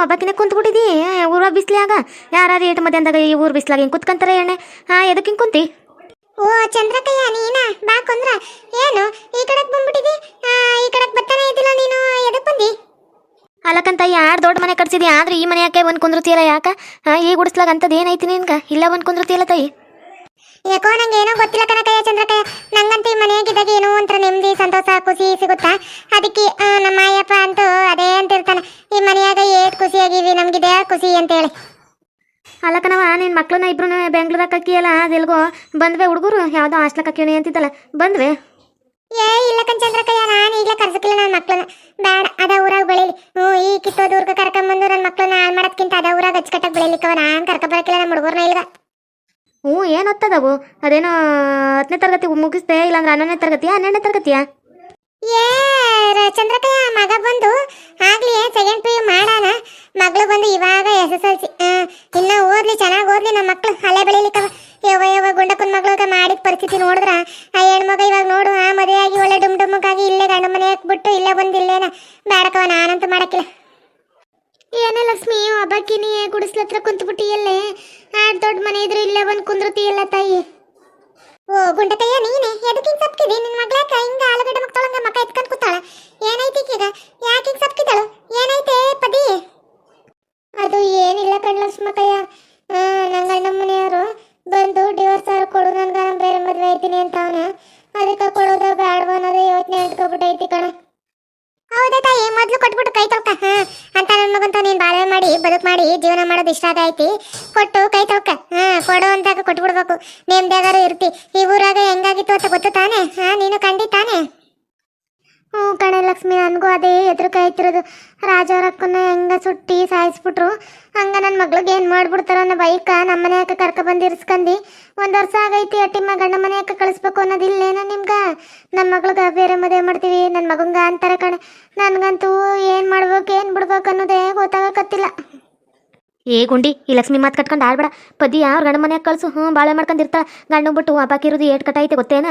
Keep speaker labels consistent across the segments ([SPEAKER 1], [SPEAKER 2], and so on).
[SPEAKER 1] ಒಬ್ಬಾಕಿನೇ ಕುಂತ್ಬಿಟ್ಟಿದಿ ಊರ ಬಿಸ್ಲಾಗ ಯಾರು ಏಟು ಮಧ್ಯ ಅಂದಾಗ ಈ ಊರು ಬಿಸ್ಲಾಗ ಹಿಂಗೆ ಕುತ್ಕೊಂತಾರೆ ಎಣ್ಣೆ ಎದಕ್ಕೆ ಹಿಂಗೆ ಕುಂತಿ?
[SPEAKER 2] ಓ ಚಂದ್ರಕಯ್ಯ ನೀನ ಬಾ ಕೊಂದ್ರ ಏನು ಈ ಕಡೆಗೆ ಬಂದ್ಬಿಟ್ಟಿದಿ ಈ ಕಡೆಗೆ ಬರ್ತಾನೆ ಇದ್ದಿಲ್ಲ ನೀನು ಎದಕ್ಕೆ ಬಂದಿ?
[SPEAKER 1] ಅಲ್ಲಕ್ಕಂತ ಯಾರು ದೊಡ್ಡ ಮನೆ ಕಟ್ಸಿದಿ ಆದ್ರೆ ಈ ಮನೆ ಯಾಕೆ ಬಂದು ಕುಂದ್ರತಿಯಲ್ಲ ಯಾಕ ಈಗ ಗುಡಿಸ್ಲಾಗ ಅಂತದ್ ಏನೈತಿ ನಿನ್ಗ ಇಲ್ಲ ಬಂದು ಕುಂದ್ರತಿಯಲ್ಲ ತಾಯಿ?
[SPEAKER 2] ಯಾಕೋ ನಂಗೆ ಏನೋ ಗೊತ್ತಿಲ್ಲ ಕನಕಯ್ಯ ಚಂದ್ರಕಯ್ಯ ನಂಗಂತೂ ಈ ಮನೆಯಾಗಿದ್ದಾಗ ಏನೋ ಒಂಥರ ನೆಮ್ಮದಿ ಸಂತೋಷ ಖುಷಿ ಸಿಗುತ್ತಾ ಅದಕ್ಕೆ ನಮ್ಮ ಅಯ್ಯಪ್ಪ ಅಂತೂ ಅದೇ ಅಂತಿರ್ತಾನೆ ಈ ಮನೆಯಾಗ ಏಟ್ ಖುಷಿಯಾಗಿವಿ ನಮ್ಗಿದೆ ಖುಷಿ ಅಂತ ಹೇಳಿ.
[SPEAKER 1] ಅಲ್ಲಕ್ಕನವ ನಿನ್ನ ಮಕ್ಳನ್ನ ಇಬ್ರು ಬೆಂಗ್ಳೂರಾಗ ಅಕ್ಕಿಯಲ್ಲ ಅದೆಲ್ಗೋ ಬಂದ್ವೆ ಹುಡುಗರು ಯಾವುದೋ ಹಾಸ್ಟ್ಲಕ್ಕೆ ಹಾಕಿವನಿ ಅಂತಿದ್ದಲ್ಲ ಬಂದ್ವೆ?
[SPEAKER 2] ಇಲ್ಲ ಚಂದ್ರಕಯ್ಯ ನಾನು ಈಗಲೇ ಕರ್ಸಕ್ಕಿಲ್ಲ ನನ್ನ ಮಕ್ಳನ್ನ ಬೇಡ ಅದ ಊರಾಗ ಬೆಳೀಲಿ ಈ ಕಿತ್ತೋದೂರ್ಗ ಕರ್ಕೊಂಬಂದು ನನ್ನ ಮಕ್ಳನ್ನ ಹಾಳು ಮಾಡೋದ್ಕಿಂತ ಅದ ಊರಾಗ ಅಚ್ಚುಕಟ್ಟಾಗಿ ಬೆಳೀಲಿಕ್ಕವ ನಾನು ಕರ್ಕೊಬರಕ್ಕಿಲ್ಲ ನಮ್ಮ ಹುಡುಗರ್ನ ಇಲ್ಗ.
[SPEAKER 1] ಏನು ಓದ್ತದವು ಅದೇನೋ 10ನೇ ತರಗತಿ ಮುಗಿಸ್ತೆ ಇಲ್ಲಾಂದ್ರೆ 11ನೇ ತರಗತಿಯಾ 12ನೇ ತರಗತಿಯಾ?
[SPEAKER 2] ಚಂದ್ರಕಯ್ಯ ಮಗ ಬಂದು ಆಗ್ಲಿ ಸೆಕೆಂಡ್ PU ಮಾಡಾನ ಮಗಳು ಬಂದು ಇವಾಗ SSLC ಇನ್ನ ಓದ್ಲಿ ಚೆನ್ನಾಗಿ ಓದ್ಲಿ ನಮ್ಮ ಮಕ್ಳು ಅಲ್ಲೇ ಬೆಳೀಲಿಕ್ಕವ. ಯವ ಗುಂಡಕ್ಕನ ಮಗಳಿಗೆ ಮಾಡಿದ ಪರಿಸ್ಥಿತಿ ನೋಡಿದ್ರ ಆ ಹೆಣ್ಮಗ ಇವಾಗ ನೋಡು ಮದುವೆ ಆಗಿ ಒಳ್ಳೆ ಡುಮ್ಕಾಗಿ ಇಲ್ಲೇ ಗಂಡ ಮನೆ ಹಾಕ್ಬಿಟ್ಟು ಇಲ್ಲೇ ಬಂದು ಇಲ್ಲೇನ ಬೇಡಕವ ನಾನಂತೂ ಮಾಡಕ್ಕಿಲ್ಲ.
[SPEAKER 1] ಏನೇ ಲಕ್ಷ್ಮಿ ಒಬ್ಬಾಕಿನಿ ಗುಡಿಸ್ಲತ್ರ ಕುಂತ್ಬಿಟ್ಟಿಯಲ್ಲೇ ದೊಡ್ಡ ಮನೆ ಇದ್ರೆ ಇಲ್ಲೇ ಬಂದು ಕುಂದ್ರತಿಯಲ್ಲ ತಾಯಿ?
[SPEAKER 2] ಓ ಗುಂಡಕಯ್ಯ ನೀನೆ ಎದಕ್ಕೆ ಹಿಂಗೆ ಸಪ್ಕಿದಿ ನಿನ್ನ ಮಗ್ಳಾಕ ಹಿಂಗ ಆಲೂಗಡ್ಡೆ ಮಕ್ಕಳಂಗ ಮಕ್ಕ ಎತ್ಕೊಂಡು ಕೂತಾಳ ಏನೈತಿ ಈಗ ಯಾಕೆ ಹಿಂಗೆ ಸಪ್ಕಿದಳು ಏನೈತೆ ಪದಿ?
[SPEAKER 1] ಅದು ಏನಿಲ್ಲ ಕಣ್ಲಕ್ಷ್ಮಕ್ಕಯ್ಯ ನನ್ನ ಗಂಡ ಮನೆಯವರು ಬಂದು ಡಿವೋರ್ಸ್ ಅವ್ರು ಕೊಡು ನನ್ಗೆ ನಾನು ಬೇರೆ ಮದುವೆ ಐತೀನಿ ಅಂತ ಅವನ ಅದಕ್ಕೆ ಕೊಡೋದು ಬೇಡವ ಅನ್ನೋದೇ ಯೋಚನೆ ಇಟ್ಕೊಬಿಟ್ಟೈತಿ ಕಣ.
[SPEAKER 2] ಹೌದಾ ತಾಯಿ ಮೊದ್ಲು ಕೊಟ್ಬಿಟ್ಟು ಕೈ ತೊಳ್ಕ ಅಂತ ನನ್ನ ಮಗಂತ ನೀನ್ ಬಾಳೆ ಮಾಡಿ ಬದುಕು ಮಾಡಿ ಜೀವನ ಮಾಡೋದು ಇಷ್ಟ ಆಗೈತಿ ಕೊಟ್ಟು ಕೈ ತೊಳ್ಕ ಕೊಡು ಅಂದಾಗ ಕೊಟ್ಬಿಡ್ಬೇಕು ನೇಮ್ದಾಗಾರು ಇರ್ತಿ. ಈ ಊರಾಗ ಹೆಂಗಾಗಿತ್ತು ಅಂತ ಗೊತ್ತು ತಾನೆ ನೀನು ಕಂಡಿ ತಾನೆ?
[SPEAKER 1] ಹ್ಞೂ ಕಣೆ ಲಕ್ಷ್ಮಿ ನನಗೂ ಅದೇ ಎದುರುಕ ಆಯ್ತಿರೋದು. ರಾಜವರಕ್ಕನ್ನ ಹೆಂಗ ಸುಟ್ಟಿ ಸಾಯಿಸ್ಬಿಟ್ರು ಹಂಗ ನನ್ನ ಮಗ್ಳಿಗೆ ಏನು ಮಾಡ್ಬಿಡ್ತಾರೋ ಅನ್ನೋ ಬೈಕ ನಮ್ಮ ಮನೆ ಯಾಕೆ ಕರ್ಕೊಬಂದು ಇರಿಸ್ಕಂದು 1 ವರ್ಷ ಆಗೈತಿ ಅಟ್ಟಿಮ್ಮ ಗಂಡ ಮನೆ ಯಾಕೆ ಕಳಿಸ್ಬೇಕು ಅನ್ನೋದಿಲ್ಲೇನ ನಿಮ್ಗೆ? ನನ್ನ ಮಗ್ಳಿಗೆ ಬೇರೆ ಮದುವೆ ಮಾಡ್ತೀವಿ ನನ್ನ ಮಗಂಗ ಅಂತಾರೆ ಕಣೆ. ನನಗಂತೂ ಏನು ಮಾಡ್ಬೇಕು ಏನು ಬಿಡ್ಬೇಕು ಅನ್ನೋದೇ ಗೊತ್ತಾಗಕತ್ತಿಲ್ಲ. ಏ ಗುಂಡಿ ಈ ಲಕ್ಷ್ಮಿ ಮಾತು ಕಟ್ಕೊಂಡು ಆಡ್ಬೇಡ ಪದಿ ಅವ್ರ ಗಂಡ ಮನೆಯಾಗ ಕಳ್ಸು ಬಾಳೆ ಮಾಡ್ಕೊಂಡಿರ್ತಾಳೆ ಗಂಡು ಬಿಟ್ಟು ಹಬ್ಬಾಕಿರೋದು ಏಟ್ ಕಟ್ಟೈತೆ ಗೊತ್ತೇನ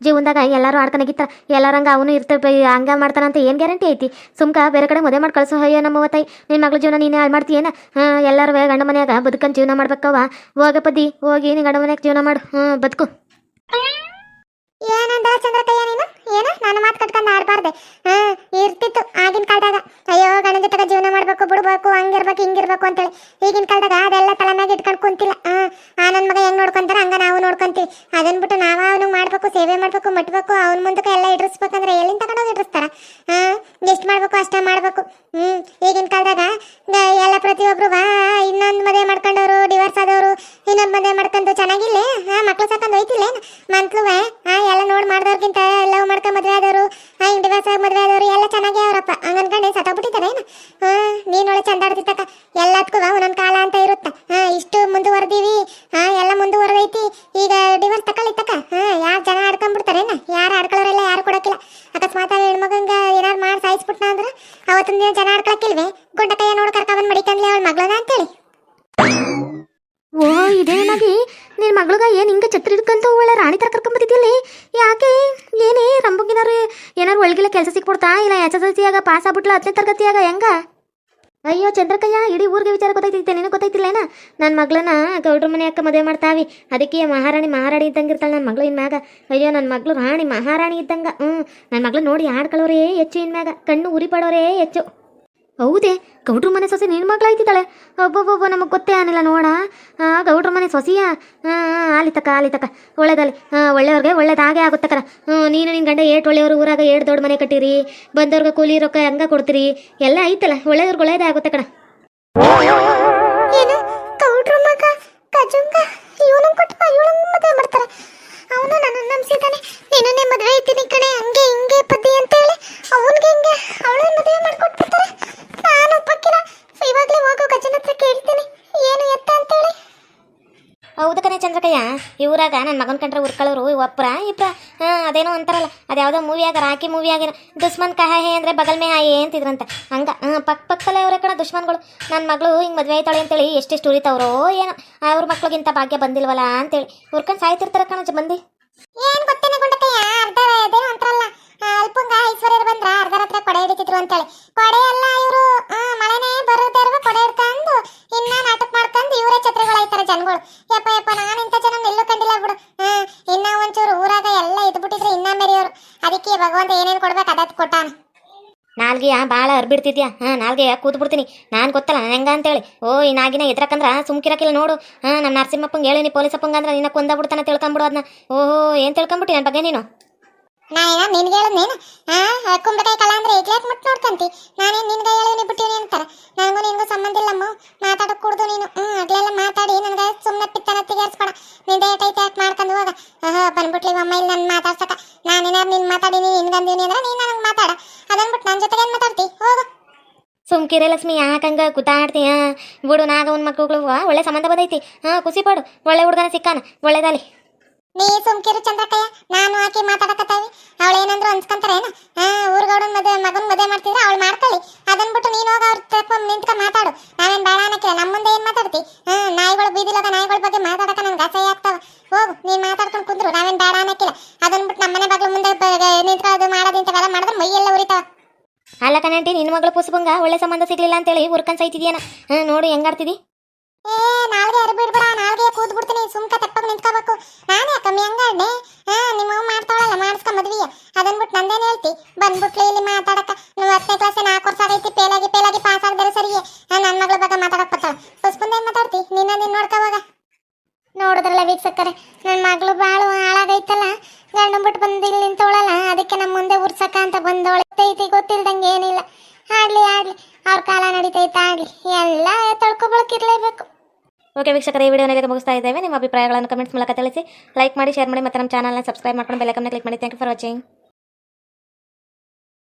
[SPEAKER 1] ಜೀವನದಾಗ ಎಲ್ಲರೂ ಆಡ್ಕೊಂಡಾಗಿರ್ತಾರೆ ಎಲ್ಲರಂಗ ಅವನು ಇರ್ತಾರೆ ಹಂಗ ಮಾಡ್ತಾನಂತ ಏನು ಗ್ಯಾರಂಟಿ ಐತಿ? ಸುಮ್ಕ ಬೇರೆ ಕಡೆ ಮದುವೆ ಮಾಡಿ ಕಳ್ಸು ಅಯ್ಯೋ ನಮ್ಮ ತಾಯಿ ನಿನ್ನ ಮಗಳ ಜೀವನ ನೀನೇ ಹಾಳು ಮಾಡ್ತೀಯೇನ? ಎಲ್ಲರೂ ಗಂಡ ಮನೆಯಾಗ ಬದುಕಂತ ಜೀವನ ಮಾಡ್ಬೇಕವ ಹೋಗ ಪದಿ ಹೋಗಿ ನೀನು ಗಂಡ ಮನೆಯಾಗ ಜೀವನ ಮಾಡು ಬದುಕು.
[SPEAKER 2] ಏನಂದ ಚಂದ್ರಕಯ್ಯ ನೀನು ಏನ ನನ್ನ ಮಾತು ಕಟ್ಕೊಂಡು ಆಡ್ಬಾರ್ದೆ ಇರ್ತಿತ್ತು ಆಗಿನ ಕಾಲದಾಗ ಅಯ್ಯೋ ಗಂಡನ ಜೊತೆಗ ಜೀವನ ಮಾಡ್ಬೇಕು ಬಿಡ್ಬೇಕು ಹಂಗಿರ್ಬೇಕು ಹಿಂಗಿರ್ಬೇಕು ಅಂತೇಳಿ. ಈಗಿನ ಕಾಲದಾಗ ಅದೆಲ್ಲ ತಲೆನಾಗ ಇಟ್ಕೊಂಡು ಕುಂತಿಲ್ಲ ನನ್ನ ಮಗ ಹೆಂಗ್ ನೋಡ್ಕೊಂತಾರ ಹಂಗ ನಾವು ನೋಡ್ಕೊಂತೀವಿ. ಅದನ್ ಬಿಟ್ಟು ನಾವ ಅವನಿಗೆ ಮಾಡ್ಬೇಕು ಸೇವೆ ಮಾಡ್ಬೇಕು ಮಟ್ಬೇಕು ಅವನ ಮುಂದಕ್ಕೆ ಎಲ್ಲ ಇಡ್ರಿಸ್ಬೇಕಂದ್ರೆ ಎಲ್ಲಿಂದ ತಗೊಂಡೋಗಿ ಇಡ್ರಿಸ್ತಾರ? ಎಷ್ಟು ಮಾಡ್ಬೇಕು ಅಷ್ಟ ಮಾಡ್ಬೇಕು. ಈಗಿನ ಕಾಲದಾಗ ಎಲ್ಲ ಪ್ರತಿಯೊಬ್ರು ಇನ್ನೊಂದು ಮದುವೆ ಮಾಡ್ಕೊಂಡವ್ರು ಡಿವೋರ್ಸ್ ಆದವರು ಇನ್ನೊಂದು ಮದುವೆ ಮಾಡ್ಕೊಂಡು ಚೆನ್ನಾಗಿಲ್ಲ ಮಕ್ಳು ಸಾಕೊಂಡು ಹೋಯ್ತಿಲ್ಲ ಮಂತ್ಲು ಎಲ್ಲ ನೋಡಿ ಮಾಡ್ದವ್ರಿಗಿಂತ ಲವ್ ಮಾಡ್ಕೊಂಡು ಮದುವೆ ಆದವರು ಹಿಂಗೆ ಡಿವೋರ್ಸ್ ಆಗಿ ಮದುವೆ ಆದವರು ಎಲ್ಲ ಚೆನ್ನಾಗಿ ಅವರಪ್ಪ ಹಂಗ ಅನ್ಕೊಂಡೆ ಸತ್ತೋಗ್ಬಿಟ್ಟಿದ್ದಾರೆ ಏನು? ನೀನು ಒಳ್ಳೆ ಚಂದ ಆಡ್ತಿತ್ತಕ್ಕ ಎಲ್ಲದಕ್ಕೂ ಒಂದೊಂದು ಕಾಲ ಅಂತ ಇರುತ್ತ ಇಷ್ಟು ಮುಂದುವರೆದೀವಿ ಎಲ್ಲ ಮುಂದುವರೆದೈತಿ ಈಗ ಡಿವೋರ್ಸ್ ತಕೊಳ್ಳಿತ್ತಕ್ಕ ಯಾರು ಜನ ಆಡ್ಕೊಂಡ್ಬಿಡ್ತಾರೇನ? ಯಾರು ಆಡ್ಕೊಳ್ಳೋರೆಲ್ಲ ಯಾರು ಕೊಡೋಕ್ಕಿಲ್ಲ. ಅಕಸ್ಮಾತ್ ಹೆಣ್ಮಗಂಗ ಏನಾರು ಮಾಡಿ ಸಾಯಿಸ್ಬಿಟ್ನ ಅಂದ್ರೆ ಅವತ್ತಿನ ದಿನ ಜನ ಆಡ್ಕೊಳಕ್ಕಿಲ್ವೇ? ಗುಂಡಕಯ್ಯ ನೋಡಿ ಕರ್ಕೊಂಡ್ ಮಡಿಕಂದ್ಲಿ ಅವಳ ಮಗಳನ ಅಂತೇಳಿ.
[SPEAKER 1] ಓ ಇದೇನಾಗಿ ನಿನ್ನ ಮಗಳಿಗೆ ಏನು ಹಿಂಗೆ ಛತ್ರಿ ಹಿಡ್ಕೊಂತ ಒಳ್ಳೆ ರಾಣಿ ಥರ ಕರ್ಕೊಂಬತ್ತಿದ್ದಲ್ಲಿ ಯಾಕೆ ಏನೇ ರಂಬಗಿನಾರು ಏನಾರು ಒಳಗಿಲ್ಲ ಕೆಲಸ ಸಿಕ್ಬಿಡ್ತಾ ಇಲ್ಲ SSLC ಆಗ ಪಾಸ್ ಆಗ್ಬಿಟ್ಲ 10ನೇ ತರಗತಿಯಾಗ ಹೆಂಗ? ಅಯ್ಯೋ ಚಂದ್ರಕಯ್ಯ ಇಡೀ ಊರಿಗೆ ವಿಚಾರ ಗೊತ್ತೈತಿ ನಿನಗೆ ಗೊತ್ತೈತಿಲ್ಲೇನ? ನನ್ನ ಮಗಳನ್ನ ಗೌಡ್ರ ಮನೆ ಅಕ್ಕ ಮದುವೆ ಮಾಡ್ತಾವಿ ಅದಕ್ಕೆ ಮಹಾರಾಣಿ ಇದ್ದಂಗೆ ಇರ್ತಾಳೆ ನನ್ನ ಮಗಳು ಇನ್ಮ್ಯಾಗ. ಅಯ್ಯೋ ನನ್ನ ಮಗಳು ರಾಣಿ ಮಹಾರಾಣಿ ಇದ್ದಂಗೆ ನನ್ನ ಮಗಳು ನೋಡಿ ಆಡ್ಕೊಳ್ಳೋರೇ ಹೆಚ್ಚು ಇನ್ಮ್ಯಾಗ ಕಣ್ಣು ಉರಿ ಪಡೋರೇ ಹೆಚ್ಚು. ಹೌದೇ ಗೌಡ್ರ ಮನೆ ಸೊಸೆ ನಿನ್ನ ಮಗಳಾಯ್ತಿದ್ದಾಳೆ? ಒಬ್ಬೊಬ್ಬೊಬ್ಬ ನಮಗೆ ಗೊತ್ತೇ ಆನಿಲ್ಲ ನೋಡ ಗೌಡ್ರ ಮನೆ ಸೊಸೆಯ ಆಲಿತಕ್ಕ ಒಳ್ಳೇದಲ್ಲಿ ಒಳ್ಳೆಯವ್ರಿಗೆ ಒಳ್ಳೇದಾಗೆ ಆಗುತ್ತಕ್ಕರ. ನೀನು ನಿನ್ನ ಗಂಡ ಏಟು ಒಳ್ಳೆಯವರು ಊರಾಗ 7 ದೊಡ್ಡ ಮನೆ ಕಟ್ಟಿರಿ ಬಂದವ್ರಿಗೆ ಕೂಲಿ ರೊಕ್ಕ ಹಂಗ ಕೊಡ್ತೀರಿ ಎಲ್ಲ ಐತಲ್ಲ ಒಳ್ಳೆಯವ್ರಿಗೆ ಒಳ್ಳೇದೇ ಆಗುತ್ತೆ ಕಣ.
[SPEAKER 2] ಏನು ಗೌಡ್ರ ಮಗ ಕಜುಂಗ ಇವನು ಕೊಟ್ಟು ಇವಳಂಗ ಮದುವೆ ಮಾಡ್ತಾರೆ ಅವನು ನನ್ನ ನಂಬಿಸಿದ್ದಾನೆ ನೀನೇ ಮದುವೆ ಐತೀನಿ ಕಣೆ ಹಂಗೆ ಹಿಂಗೆ ಪದ್ದಿ ಅಂತ ಹೇಳಿ ಅವನಿಗೆ ಹಿಂಗೆ ಅವಳನ್ನ ಮದುವೆ ಮಾಡ್ಕೊಟ್ಬಿಡ್ತಾರೆ. ನಾನು ಒಪ್ಪಕ್ಕಿಲ್ಲ ಇವಾಗಲೇ ಹೋಗೋ ಗಜನ ಹತ್ರ ಕೇಳ್ತೀನಿ ಏನು ಎತ್ತ ಅಂತೇಳಿ.
[SPEAKER 1] ಹೌದು ಕಣೆ ಚಂದ್ರಕಯ್ಯ ಈ ಊರಾಗ ನನ್ನ ಮಗನ ಕಂಡ್ರೆ ಉರ್ಕೊಳ್ಳೋರು ಒಬ್ಬರ ಇಬ್ಬರ ಅದೇನೋ ಅಂತಾರಲ್ಲ ಅದ್ಯಾವುದೋ ಮೂವಿಯಾಗ ರಾಕಿ ಮೂವಿಯಾಗಿನ ದುಶ್ಮನ್ ಕಹಾಯೆ ಅಂದರೆ ಬಗಲ್ ಮೇ ಹಾಯೆ ಅಂತಿದ್ರಂತ ಹಂಗೆ ಪಕ್ಕದಲ್ಲೇ ಅವರೇ ಕಣ ದುಶ್ಮನ್ಗಳು. ನನ್ನ ಮಗಳು ಹಿಂಗೆ ಮದುವೆ ಆಯ್ತಾಳೆ ಅಂತೇಳಿ ಎಷ್ಟೆಷ್ಟು ಉರಿತಾವ್ರೋ ಏನೋ ಅವ್ರ ಮಕ್ಳಿಗಿಂತ ಭಾಗ್ಯ ಬಂದಿಲ್ವಲ್ಲ ಅಂತೇಳಿ ಉರ್ಕೊಂಡು ಸಾಯ್ತಿರ್ತಾರೆ ಕಣ ಮಂದಿ.
[SPEAKER 2] ಏನು ಗೊತ್ತೇನೆ ಗುಂಡಕಯ್ಯ ಅರ್ಧ ಅದೇನೋ ಅಂತಾರಲ್ಲ ಅಲ್ಪಂಗ ಐಶ್ವರ್ಯರು ಬಂದ್ರ ಅರ್ಧ ರಾತ್ರಿ ಕೊಡೆ ಹಿಡಿತಿದ್ರು ಅಂತೇಳಿ ಕೊಡೆ ಎಲ್ಲ ಇವರು ಮಳೆನೇ ಬರೋದೇ ಇರ್ಬೇಕು ಅಂತ ಏನೇನು ಕೊಡ್ಬೇಕು ಅದಕ್ಕೆ ಕೊಟ್ಟಾನ.
[SPEAKER 1] ನಾಲ್ಗೆಯ ಭಾಳ ಅರ್ಬಿಡ್ತಿದ್ಯಾ ನಾಲ್ಗೆಯ ಕೂತ್ ಬಿಡ್ತೀನಿ ನಾನು ಗೊತ್ತಲ್ಲ ನಾನು ಹೆಂಗ ಅಂತೇಳಿ. ಓ ಈ ನಾಗಿನ ಎದ್ರಕಂದ್ರ ಸುಮ್ಕಿರಕಿಲ್ಲ ನೋಡು. ನಮ್ಮ ನರಸಿಂಹಪ್ಪಂಗೆ ಹೇಳಿನಿ ಪೊಲೀಸಪ್ಪಂಗ ಅಂದ್ರೆ ನಿನ್ನ ಕೊಂದ ಬಿಡ್ತಾನೆ ತಿಳ್ಕೊಂಬಿಡು ಅದನ್ನ. ಓಹೋ ಏನು ತಿಳ್ಕೊಂಬಿಟ್ಟಿ ನನ್ನ ಬಗ್ಗೆ ನೀನು?
[SPEAKER 2] ನಾನೇನ ನಿನ್ಗೆ ಹೇಳದ್ನೇನು? ಕುಂಬಳಕಾಯಿ ಕಳ ಅಂದ್ರೆ ಏಕ್ಲಾಕ್ ಮುಟ್ಟು ನೋಡ್ಕಂತಿ. ನಾನೇನು ನಿನ್ಗೆ ಹೇಳಿನಿ ಬಿಟ್ಟಿನಿ ಅಂತಾರ. ನನಗೂ ನಿನ್ಗೂ ಸಂಬಂಧ ಇಲ್ಲಮ್ಮ, ಮಾತಾಡಕ್ ಕುಡ್ದು ನೀನು. ಅಗ್ಲೆಲ್ಲ ಮಾತಾಡಿ ನನಗೆ ಸುಮ್ಮನೆ ಪಿತ್ತನ ತಿಗಾರಿಸ್ಬೇಡ. ನಿಂದ ಏಟೈತೆ ಯಾಕೆ ಮಾಡ್ಕೊಂಡು ಹೋಗ. ಬಂದ್ಬಿಟ್ಲಿ ಅಮ್ಮ ಇಲ್ಲಿ ನನ್ನ ಮಾತಾಡ್ಸಕ. ನಾನೇನಾರು ನಿನ್ ಮಾತಾಡಿನಿ ನಿನ್ಗಂದೀನಿ ಅಂದ್ರೆ ನೀನು ನನಗೆ ಮಾತಾಡ. ಅದನ್ಬಿಟ್ಟು ನನ್ನ ಜೊತೆಗೆ ಏನು ಮಾತಾಡ್ತಿ? ಹೋಗು.
[SPEAKER 1] ಸುಮ್ಕಿರೆ ಲಕ್ಷ್ಮಿ, ಯಾಕಂಗ ಕೂತಾಡ್ತೀಯ? ಬಿಡು, ನಾಗ ಒಂದು ಮಕ್ಕಳು ಒಳ್ಳೆ ಸಂಬಂಧ ಬಂದೈತಿ. ಖುಷಿ ಪಡು, ಒಳ್ಳೆ ಹುಡುಗನ ಸಿಕ್ಕಾನ, ಒಳ್ಳೇದಾಲಿ.
[SPEAKER 2] ನೀ ಸುಮ್ಕಿರು ಚಂದ್ರಕ್ಕಯ್ಯ, ನಾನು ಆಕಿ ಮಾತಾಡಕತ್ತಾವಿ. ಅವಳು ಏನಂದ್ರು ಅನ್ಸ್ಕೊಂತಾರೇನ? ಊರ್ಗೌಡನ್ ಮಗನ್ ಮದುವೆ ಮಾಡ್ತಿದ್ರೆ ಅವಳು ಮಾಡ್ಕೊಳ್ಳಿ. ಅದನ್ ಬಿಟ್ಟು ನೀನು ಹೋಗ ಅವ್ರ ತಕೊಂಡ್ ನಿಂತ್ಕ ಮಾತಾಡು. ನಾವೇನ್ ಬೇಡ ಅನ್ನಕ್ಕಿಲ್ಲ. ನಮ್ಮ ಮುಂದೆ ಏನ್ ಮಾತಾಡ್ತಿ? ನಾಯಿಗಳು ಬೀದಿಲೋಗ ನಾಯಿಗಳ ಬಗ್ಗೆ ಮಾತಾಡಕ ನನ್ಗೆ ಅಸಹ್ಯ ಆಗ್ತಾವ. ಹೋಗು, ನೀನ್ ಮಾತಾಡ್ಕೊಂಡು ಕುಂದ್ರು ನಾವೇನ್ ಬೇಡ ಅನ್ನಕ್ಕಿಲ್ಲ. ಅದನ್ ಬಿಟ್ಟು ನಮ್ಮನೆ ಬಾಗ್ಲು ಮುಂದೆ ನಿಂತ್ಕೊಳ್ಳೋದು ಮಾಡೋದು ಇಂಥವೆಲ್ಲ ಮಾಡಿದ್ರೆ ಮೈಯೆಲ್ಲ ಉರಿತಾವ.
[SPEAKER 1] ಅಲ್ಲ ಕಣಂಟಿ, ನಿನ್ನ ಮಗಳು ಪುಸ್ಬಂಗ ಒಳ್ಳೆ ಸಂಬಂಧ ಸಿಗ್ಲಿಲ್ಲ ಅಂತೇಳಿ ಊರ್ಕನ್ ಸೈತಿದ್ಯಾನ. ನೋಡು ಹೆಂಗಾಡ್ತಿದಿ.
[SPEAKER 2] ನಾಲ್ಗೆ ಅರ್ಬಿಡ್ಬೇಡ, ನಾಲ್ಗೆ ಕೂತ್ ಬಿಡ್ತೀನಿ. ಸುಮ್ಕ ತೆಪ್ಪಗ್ ನಿಂತ್ಕೋಬೇಕು. ನಾನೇ ಕಮ್ಮಿ ಹಂಗಾಡ್ನೆ. ನಿಮ್ಮ ಮಾಡ್ತಾವಳಲ್ಲ ಮಾಡಿಸ್ಕೊಂಡ್ ಮದ್ವಿಯ. ಅದನ್ ಬಿಟ್ಟು ನಂದೇನ್ ಹೇಳ್ತಿ? ಬಂದ್ಬಿಟ್ಲಿ ಇಲ್ಲಿ ಮಾತಾಡಕ. 10ನೇ ಕ್ಲಾಸ್ 4 ವರ್ಷ ಆಗೈತಿ. ಪೇಲಾಗಿ ಪಾಸ್ ಆಗದ್ರೆ ಸರಿಯೇ. ನನ್ನ ಮಗಳ ಬಗ್ಗೆ ಮಾತಾಡಕ್ ಬರ್ತಾಳ. ಪುಷ್ಪಂದ ಏನ್ ಮಾತಾಡ್ತಿ? ನೀನ್ ನೋಡ್ಕೋವಾಗ. ನೋಡಿದ್ರಲ್ಲ ವೀಕ್ಷಕರೇ, ನನ್ನ ಮಗಳು ಬಾಳು ಹಾಳಾಗೈತಲ್ಲ. ಗಂಡನ್ ಬಿಟ್ಟು ಬಂದು ಇಲ್ಲಿ ನಿಂತವಳಲ್ಲ, ಅದಕ್ಕೆ ನಮ್ಮ ಮುಂದೆ ಉರ್ಸಕ ಅಂತ ಬಂದವಳೈತಿ. ಗೊತ್ತಿಲ್ದಂಗೆ ಏನಿಲ್ಲ. ಆಡ್ಲಿ ಅವ್ರ ಕಾಲ ನಡೀತೈತೆ, ಆಡ್ಲಿ. ಎಲ್ಲ ತಳ್ಕೊಬಳಕಿರ್ಲೇಬೇಕು.
[SPEAKER 1] ಓಕೆ ವೀಕ್ಷಕರೇ, ಈ ವಿಡಿಯೋನ ಮುಗಿಸ್ತಾ ಇದ್ದೇವೆ. ನಿಮ್ಮ ಅಭಿಪ್ರಾಯಗಳನ್ನು ಕಮೆಂಟ್ಸ್ ಮೂಲಕ ತಿಳಿಸಿ. ಲೈಕ್ ಮಾಡಿ, ಶೇರ್ ಮಾಡಿ, ಮತ್ತು ನಮ್ಮ ಚಾನಲ್ನ ಸಬ್ಸ್ಕ್ರೈಬ್ ಮಾಡ್ಕೊಂಡು ಬೆಲ್ ಐಕಾನ್ನ ಕ್ಲಿಕ್ ಮಾಡಿ. Thank you for watching.